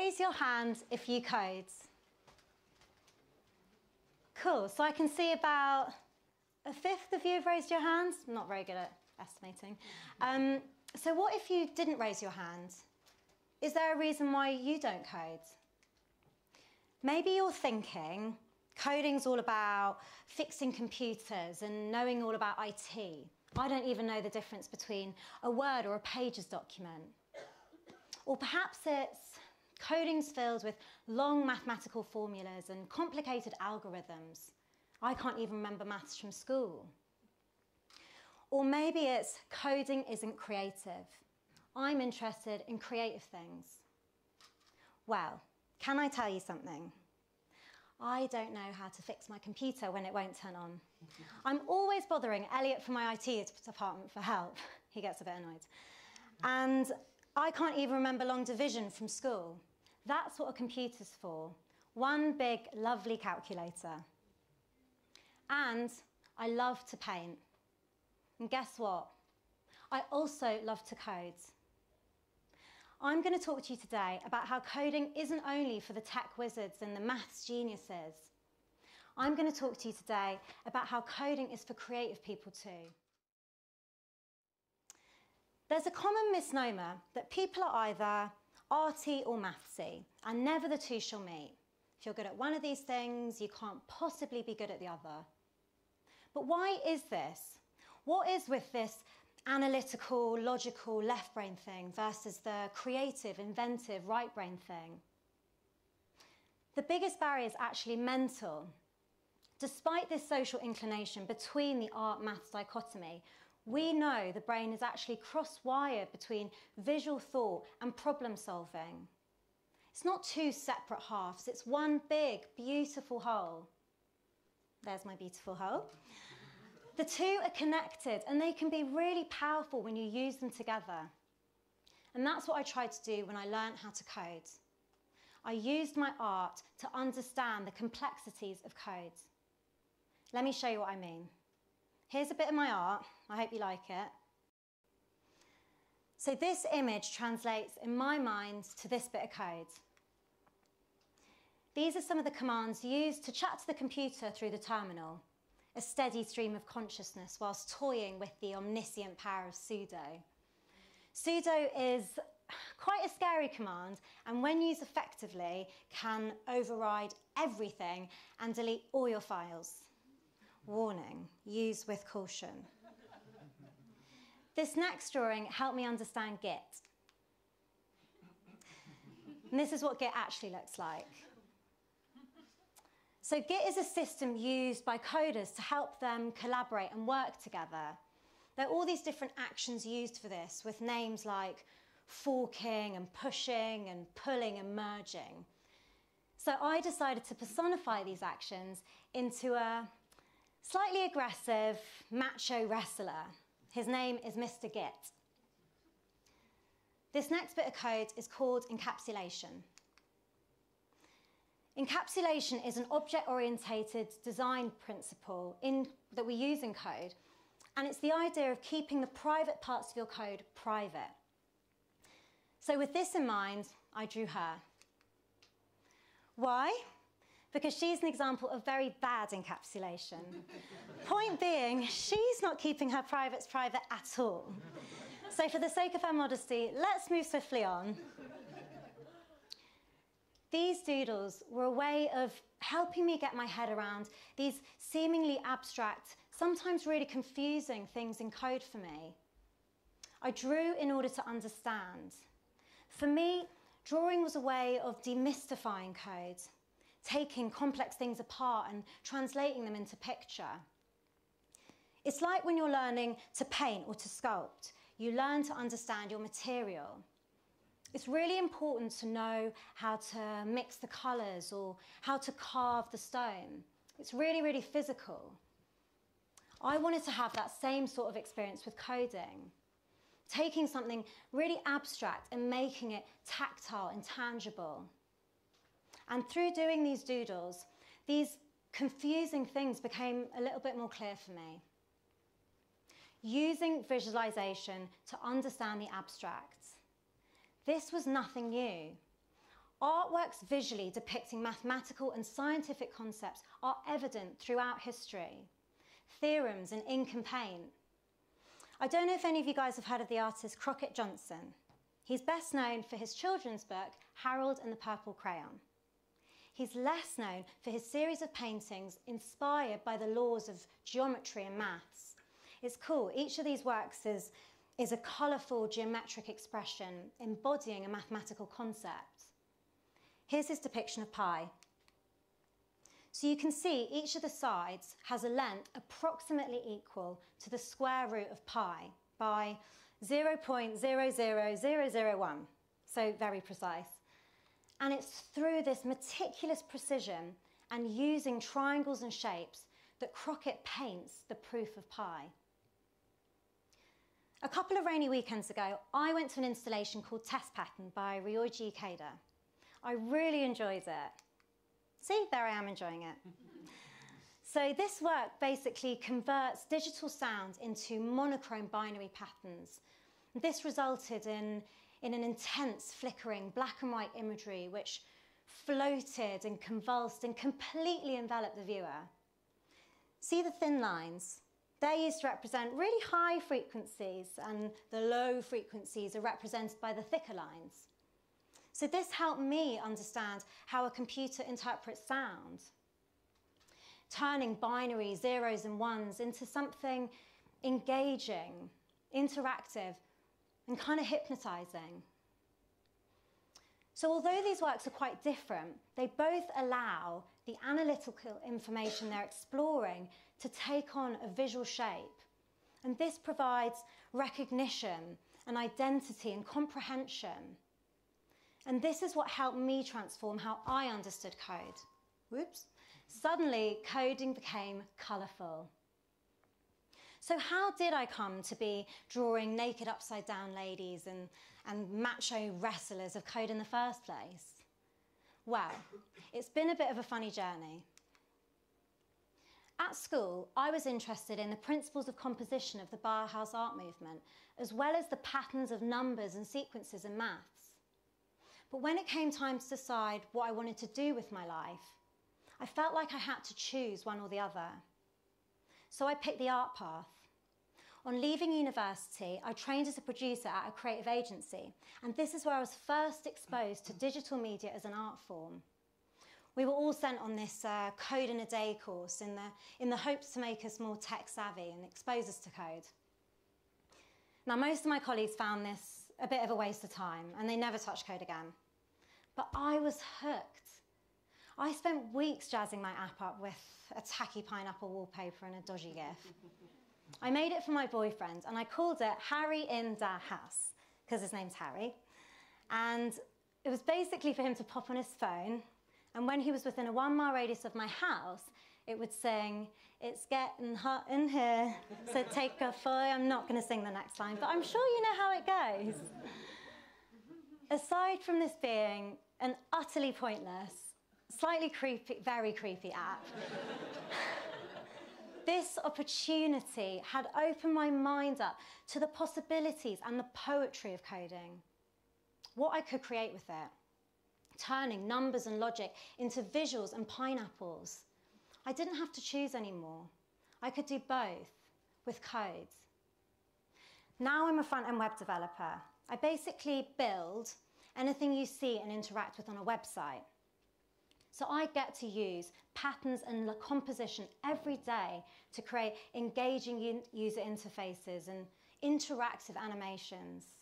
raise your hand if you code. Cool, so I can see about a fifth of you have raised your hands. I'm not very good at estimating. So what if you didn't raise your hand? Is there a reason why you don't code? Maybe you're thinking coding's all about fixing computers and knowing all about IT. I don't even know the difference between a Word or a Pages document. Or perhaps it's coding's filled with long mathematical formulas and complicated algorithms. I can't even remember maths from school. Or maybe it's coding isn't creative. I'm interested in creative things. Well, can I tell you something? I don't know how to fix my computer when it won't turn on. I'm always bothering Elliot from my IT department for help. He gets a bit annoyed. And I can't even remember long division from school. That's what a computer's for. One big, lovely calculator. And I love to paint. And guess what? I also love to code. I'm going to talk to you today about how coding isn't only for the tech wizards and the maths geniuses. I'm going to talk to you today about how coding is for creative people too. There's a common misnomer that people are either arty or mathsy, and never the two shall meet. If you're good at one of these things, you can't possibly be good at the other. But why is this? What is with this analytical, logical left brain thing versus the creative, inventive right brain thing? The biggest barrier is actually mental. Despite this social inclination between the art-maths dichotomy, we know the brain is actually cross-wired between visual thought and problem solving. It's not two separate halves, it's one big, beautiful whole. There's my beautiful whole. The two are connected and they can be really powerful when you use them together. And that's what I tried to do when I learned how to code. I used my art to understand the complexities of code. Let me show you what I mean. Here's a bit of my art. I hope you like it. So this image translates in my mind to this bit of code. These are some of the commands used to chat to the computer through the terminal, a steady stream of consciousness whilst toying with the omniscient power of sudo. Sudo is quite a scary command, and when used effectively can override everything and delete all your files. Warning, use with caution. This next drawing helped me understand Git. And this is what Git actually looks like. So Git is a system used by coders to help them collaborate and work together. There are all these different actions used for this, with names like forking and pushing and pulling and merging. So I decided to personify these actions into a slightly aggressive, macho wrestler. His name is Mr. Git. This next bit of code is called encapsulation. Encapsulation is an object-oriented design principle that we use in code, and it's the idea of keeping the private parts of your code private. So with this in mind, I drew her. Why? Because she's an example of very bad encapsulation. Point being, she's not keeping her privates private at all. So for the sake of her modesty, let's move swiftly on. These doodles were a way of helping me get my head around these seemingly abstract, sometimes really confusing things in code for me. I drew in order to understand. For me, drawing was a way of demystifying code, taking complex things apart and translating them into picture. It's like when you're learning to paint or to sculpt, you learn to understand your material. It's really important to know how to mix the colours or how to carve the stone. It's really, really physical. I wanted to have that same sort of experience with coding, taking something really abstract and making it tactile and tangible. And through doing these doodles, these confusing things became a little bit more clear for me. Using visualization to understand the abstract. This was nothing new. Artworks visually depicting mathematical and scientific concepts are evident throughout history. Theorems in ink and paint. I don't know if any of you guys have heard of the artist Crockett Johnson. He's best known for his children's book, Harold and the Purple Crayon. He's less known for his series of paintings inspired by the laws of geometry and maths. It's cool. Each of these works is a colourful geometric expression embodying a mathematical concept. Here's his depiction of pi. So you can see each of the sides has a length approximately equal to the square root of pi by 0.00001, so very precise. And it's through this meticulous precision and using triangles and shapes that Crockett paints the proof of pi. A couple of rainy weekends ago, I went to an installation called Test Pattern by Ryoji Ikeda. I really enjoyed it. See, there I am enjoying it. So this work basically converts digital sound into monochrome binary patterns. This resulted in an intense flickering black and white imagery which floated and convulsed and completely enveloped the viewer. See the thin lines? They're used to represent really high frequencies, and the low frequencies are represented by the thicker lines. So this helped me understand how a computer interprets sound, turning binary zeros and ones into something engaging, interactive, and kind of hypnotizing. So although these works are quite different, they both allow the analytical information they're exploring to take on a visual shape. And this provides recognition and identity and comprehension. And this is what helped me transform how I understood code. Whoops. Suddenly, coding became colourful. So how did I come to be drawing naked upside-down ladies and macho wrestlers of code in the first place? Well, it's been a bit of a funny journey. At school, I was interested in the principles of composition of the Bauhaus art movement, as well as the patterns of numbers and sequences in maths. But when it came time to decide what I wanted to do with my life, I felt like I had to choose one or the other. So I picked the art path. On leaving university, I trained as a producer at a creative agency, and this is where I was first exposed to digital media as an art form. We were all sent on this code in a day course in the hopes to make us more tech savvy and expose us to code. Now, most of my colleagues found this a bit of a waste of time, and they never touched code again. But I was hooked. I spent weeks jazzing my app up with a tacky pineapple wallpaper and a dodgy GIF. I made it for my boyfriend, and I called it Harry in da House, because his name's Harry. And it was basically for him to pop on his phone, and when he was within a 1 mile radius of my house, it would sing, "It's getting hot in here, so take a foy." I'm not going to sing the next line, but I'm sure you know how it goes. Aside from this being an utterly pointless, slightly creepy, very creepy app, this opportunity had opened my mind up to the possibilities and the poetry of coding. What I could create with it, turning numbers and logic into visuals and pineapples. I didn't have to choose anymore. I could do both with code. Now I'm a front-end web developer. I basically build anything you see and interact with on a website. So I get to use patterns and composition every day to create engaging user interfaces and interactive animations.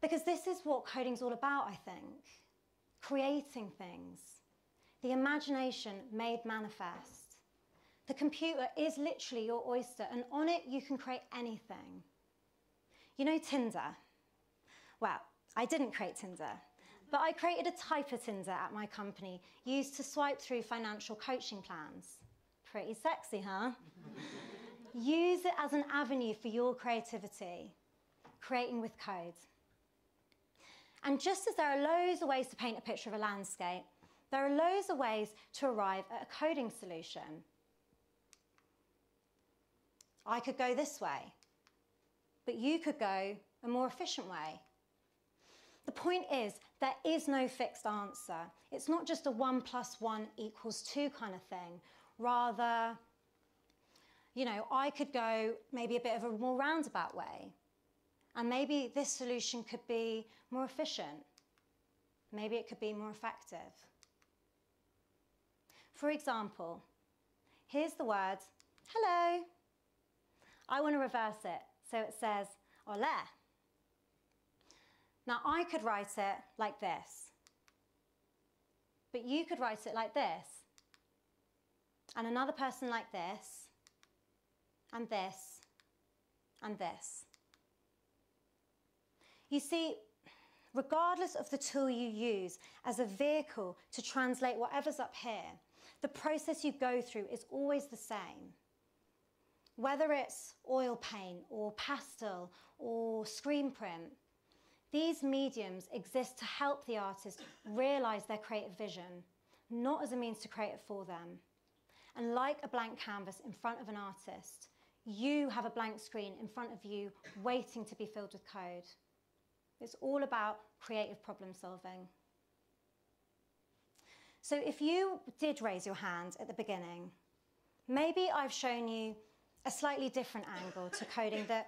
Because this is what coding's all about, I think. Creating things. The imagination made manifest. The computer is literally your oyster, and on it you can create anything. You know Tinder? Well, I didn't create Tinder, but I created a type of Tinder at my company used to swipe through financial coaching plans. Pretty sexy, huh? Use it as an avenue for your creativity, creating with code. And just as there are loads of ways to paint a picture of a landscape, there are loads of ways to arrive at a coding solution. I could go this way, but you could go a more efficient way. The point is, there is no fixed answer. It's not just a 1 + 1 = 2 kind of thing. Rather, you know, I could go maybe a bit of a more roundabout way. And maybe this solution could be more efficient. Maybe it could be more effective. For example, here's the word hello. I want to reverse it, so it says olé. Now I could write it like this, but you could write it like this, and another person like this, and this, and this. You see, regardless of the tool you use as a vehicle to translate whatever's up here, the process you go through is always the same. Whether it's oil paint or pastel or screen print, these mediums exist to help the artist realize their creative vision, not as a means to create it for them. And like a blank canvas in front of an artist, you have a blank screen in front of you waiting to be filled with code. It's all about creative problem solving. So if you did raise your hand at the beginning, maybe I've shown you a slightly different angle to coding that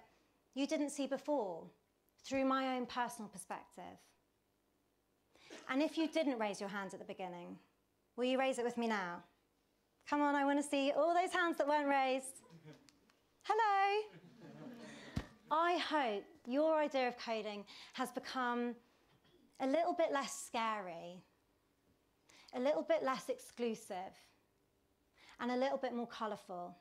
you didn't see before, through my own personal perspective. And if you didn't raise your hand at the beginning, will you raise it with me now? Come on, I want to see all those hands that weren't raised. Hello. I hope your idea of coding has become a little bit less scary, a little bit less exclusive, and a little bit more colourful.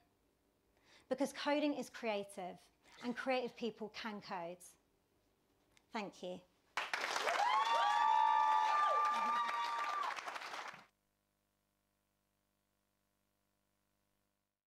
Because coding is creative, and creative people can code. Thank you.